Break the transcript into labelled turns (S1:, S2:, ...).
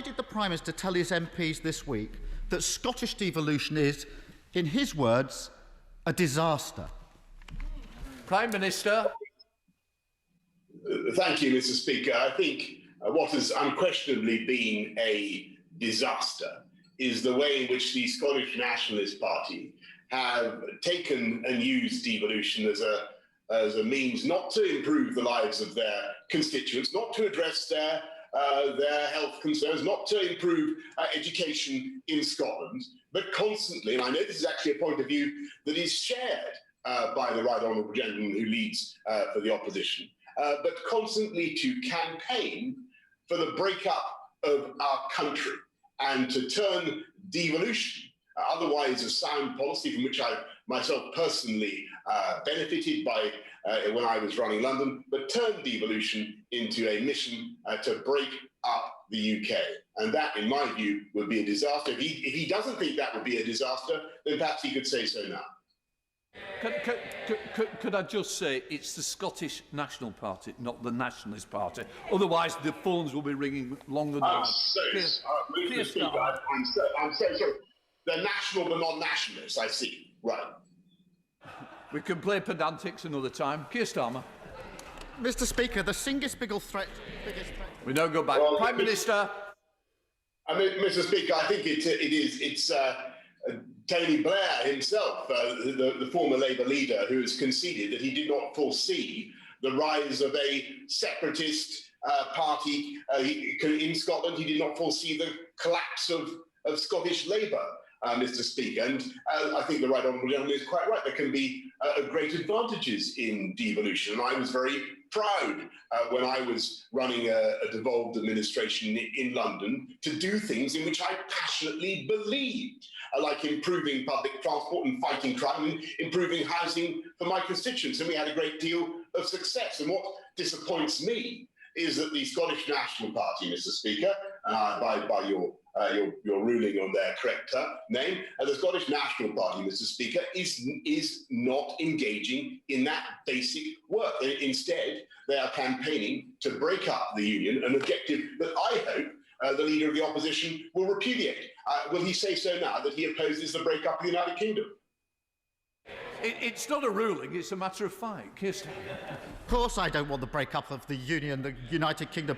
S1: why did the Prime Minister tell his MPs this week that Scottish devolution is, in his words, a disaster?
S2: Prime Minister.
S3: Thank you, Mr. Speaker. I think what has unquestionably been a disaster is the way in which the Scottish Nationalist Party have taken and used devolution as a means not to improve the lives of their constituents, not to address their health concerns, not to improve education in Scotland, but constantly, and I know this is actually a point of view that is shared by the right honourable gentleman who leads for the opposition, but constantly to campaign for the breakup of our country and to turn devolution, otherwise a sound policy from which I myself personally benefited by when I was running London, but turn devolution into a mission to break up the UK. And that, in my view, would be a disaster. If he doesn't think that would be a disaster, then perhaps he could say so now.
S2: Could I just say it's the Scottish National Party, not the Nationalist Party. Otherwise, the phones will be ringing longer than
S3: I'm so sorry. They're national but not nationalists, I see. Right.
S2: We can play pedantics another time. Keir Starmer.
S1: Mr. Speaker, the biggest threat...
S2: We now go back.
S3: Well,
S2: Prime Minister.
S3: I mean, Mr. Speaker, I think it's Tony Blair himself, the former Labour leader, who has conceded that he did not foresee the rise of a separatist party in Scotland. He did not foresee the collapse of Scottish Labour, Mr. Speaker. And I think the right honourable gentleman is quite right. There can be great advantages in devolution. And I was very proud when I was running a devolved administration in London to do things in which I passionately believed, like improving public transport and fighting crime and improving housing for my constituents. And we had a great deal of success. And what disappoints me is that the Scottish National Party, Mr. Speaker, by your ruling on their correct name, the Scottish National Party, Mr. Speaker, is not engaging in that basic work. Instead, they are campaigning to break up the union, an objective that I hope the Leader of the Opposition will repudiate. Will he say so now, that he opposes the break-up of the United Kingdom?
S2: It's not a ruling, it's a matter of fact. Keir Starmer.
S1: Of course I don't want the break-up of the Union, the United Kingdom.